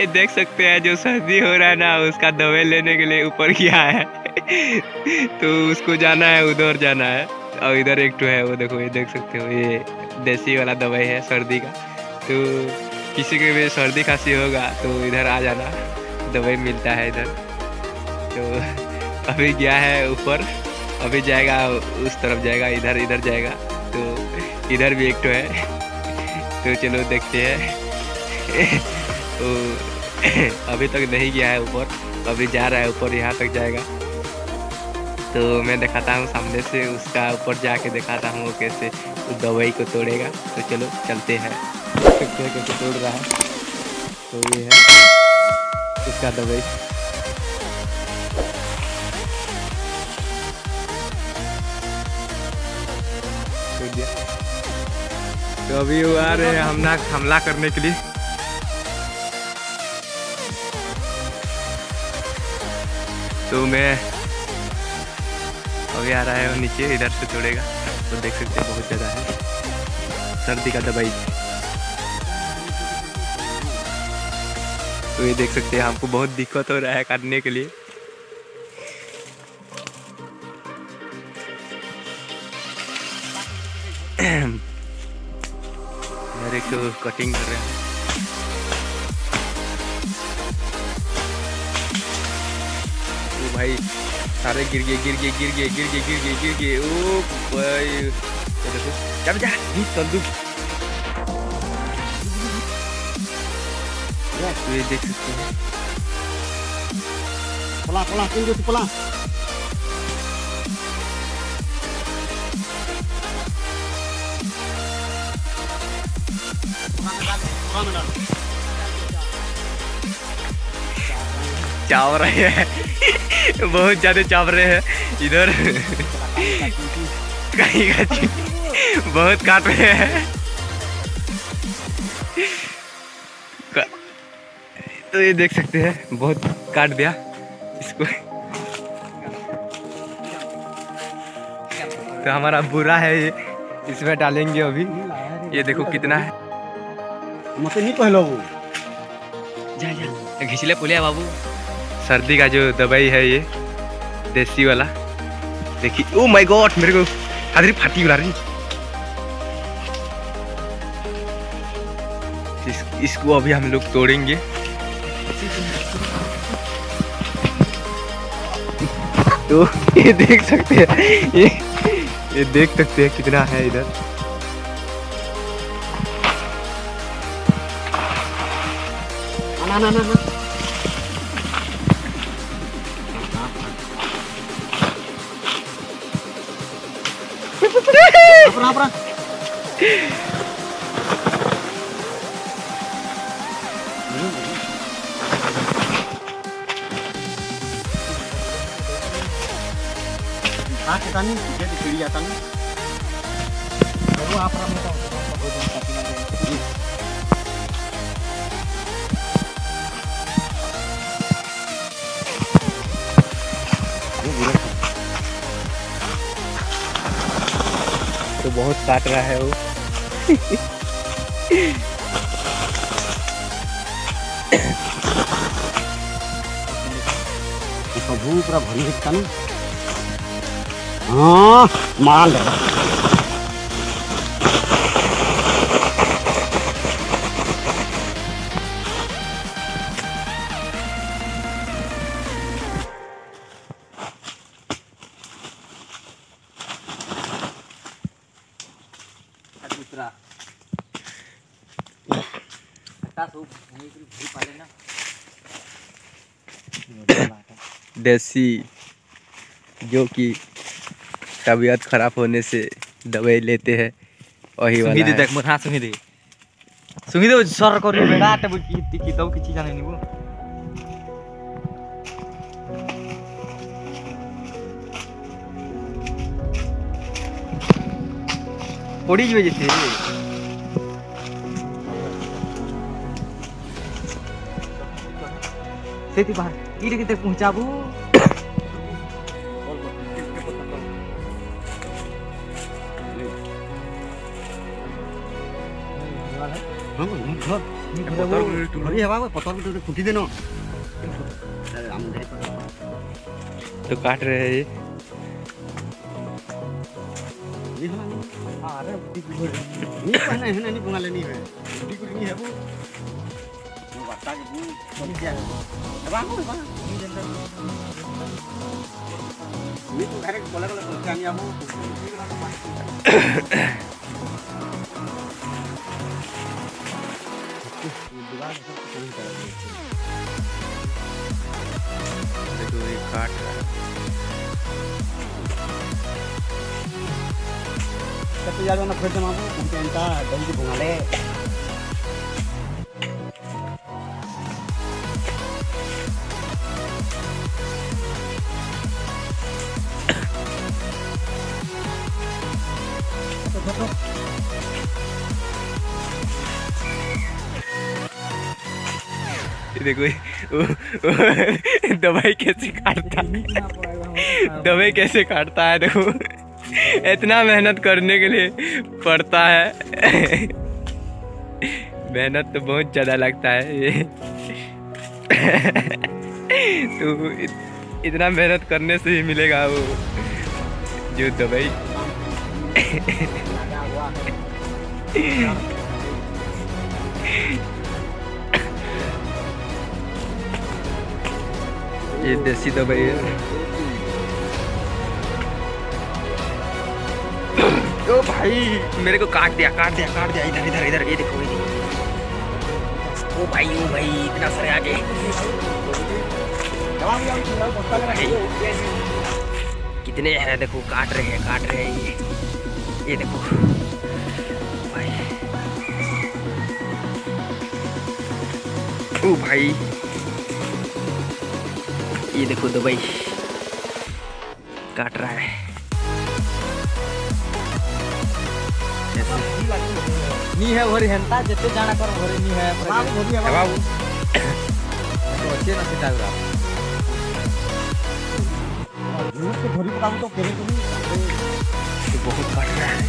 ये देख सकते हैं जो सर्दी हो रहा है ना, उसका दवाई लेने के लिए ऊपर गया है। तो उसको जाना है, उधर जाना है। और इधर एक तो है, वो देखो, ये देख सकते हो, ये देसी वाला दवाई है सर्दी का। तो किसी के भी सर्दी खांसी होगा तो इधर आ जाना, दवाई मिलता है इधर। तो अभी गया है ऊपर, अभी जाएगा उस तरफ जाएगा, इधर जाएगा। तो इधर भी एक तो है, तो चलो देखते हैं। तो अभी तक नहीं गया है ऊपर, अभी जा रहा है ऊपर, यहाँ तक जाएगा। तो मैं दिखाता हूँ सामने से, उसका ऊपर जाके दिखाता हूँ वो कैसे उस दवाई को तोड़ेगा। तो चलो चलते हैं, देखते हैं कैसे तोड़ रहा है। तो ये है उसका दवाई। तो अभी वो आ रहे हैं हमला करने के लिए। तो मैं अभी आ रहा है वो नीचे, इधर से तोड़ेगा। तो देख सकते हैं बहुत ज़्यादा है सर्दी का दवाई। तो ये देख सकते हैं हमको बहुत दिक्कत हो रहा है काटने के लिए। मेरे को कटिंग कर रहे हैं। ओ भाई सारे गिर गए। ओ भाई देखो, जा तंदू। तो ये देख सकते हैं, पला tunggu tu pala। चाव रहे हैं। बहुत ज्यादा चाव रहे हैं इधर। कहीं बहुत काट रहे हैं। तो ये देख सकते हैं बहुत काट दिया इसको। तो हमारा बुरा है ये, इसमें डालेंगे अभी। ये देखो कितना है। मत नहीं कहलो जा घिचले पुलिया बाबू। सर्दी का जो दवाई है ये देसी वाला, देखिए। ओ माय गॉड, मेरे को हाथरी फाटी उड़ा रही। इसको अभी हम लोग तोड़ेंगे। तो ये देख सकते हैं, ये देख सकते हैं कितना है इधर। ना apa kita nih jadi kelihatan. Kamu apa mau tahu? तो बहुत काट रहा है वो। भू पूरा भरी हिस्सा ना। हाँ माल देसी, जो कि तबीयत खराब होने से दवाई लेते हैं वही वाला है। देख मथा सुंगी दे सर कर बेटा टेबल की तो किछि जाने निबो। पड़ी जो जैसे सेती बाहर ई के तक पहुंचाबू। हाँ ଧରି ହେବା ପତର ବି ଖୁଟି ଦେନ तो काट रहे हैं ये। अरे नहीं कहना है नहीं बंगाले नहीं है बुद्धि कुछ नहीं है वो बच्चा के वो बड़ी क्या है बाबू बाबू ये तो घर के बोला बोला क्या नहीं आबू देखो ये काट रहा है। तो यार ना फिर जमा वो कंटेंटा दही के बंगाले देखो दवाई कैसे काटता है दवाई कैसे काटता है देखो इतना मेहनत करने के लिए पड़ता है मेहनत तो बहुत ज़्यादा लगता है ये तो इतना मेहनत करने से ही मिलेगा वो जो दवाई ये देसी दवाई है। ओ भाई मेरे को काट दिया इधर इधर इधर ये देखो ओ भाई इतना सारे आगे कितने हैं देखो काट रहे हैं ये देखो भाई ओ भाई ये देखो दवाई काट रहा है नी है भरी हेंता जते जाना कर भरी नी है बाबू बाबू तो अच्छे ना सिटागा झूठ से भरी बताऊं तो केरे तुम ये बहुत काट रहा है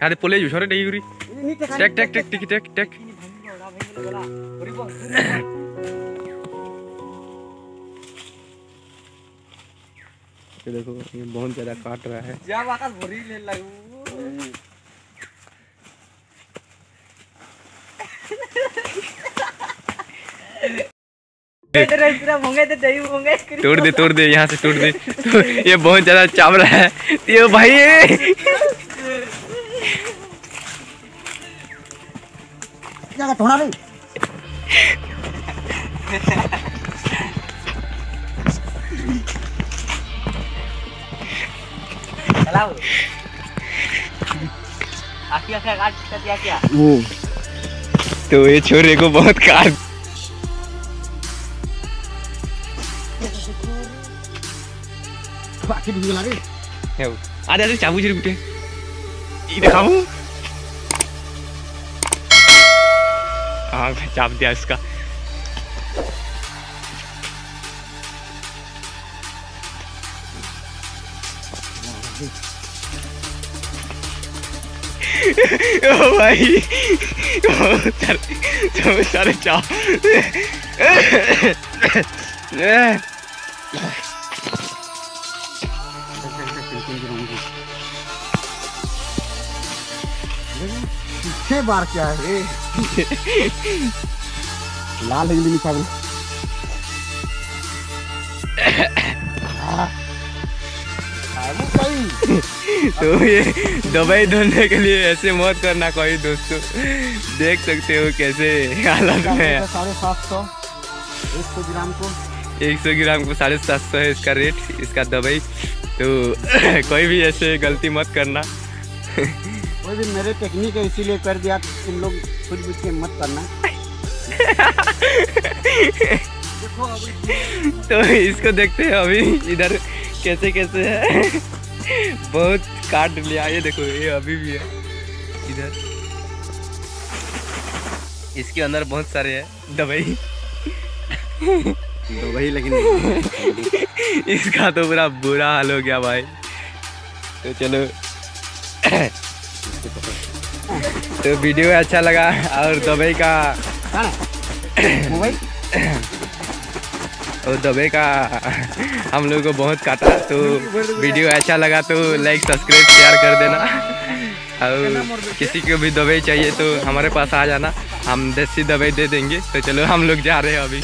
अरे पोले जो छोरे डेगुरी टेक ये देखो ये बहुत ज्यादा काट रहा है जब आकाश भरी ले लागू तोड़ दे यहाँ से तोड़ दे तो ये बहुत ज्यादा चाव रहा है ये भाई क्या थोड़ा नहीं चलाओ आखिया काट दिया क्या तो ये छोरे को बहुत काट आखिर भी लगा रे आधे चाबू जी रुके ये दिखाऊं हाँ चाप दिया इसका ओ भाई सारे चाप छह बार क्या है लाल हिंदी लिखा है तो ये दवाई धोने के लिए ऐसे मत करना कोई दोस्तों देख सकते हो कैसे हालत में है 750 100 ग्राम को 100 ग्राम को 750 है इसका रेट इसका दवाई तो कोई भी ऐसे गलती मत करना कोई भी मेरे टेक्निक है इसीलिए कर दिया, तुम लोग खुद बुझ के मत करना। देखो अभी तो इसको देखते हैं अभी इधर कैसे कैसे है। बहुत काट लिया, ये देखो ये अभी भी है इधर, इसके अंदर बहुत सारे है दवाई। तो वही लेकिन इसका तो पूरा बुरा हाल हो गया भाई। तो चलो तो वीडियो अच्छा लगा और दवाई का मोबाइल और दवाई का हम लोग को बहुत काटा। तो वीडियो अच्छा लगा तो लाइक सब्सक्राइब शेयर कर देना। और किसी को भी दवाई चाहिए तो हमारे पास आ जाना, हम देसी दवाई दे देंगे। तो चलो हम लोग जा रहे हैं अभी।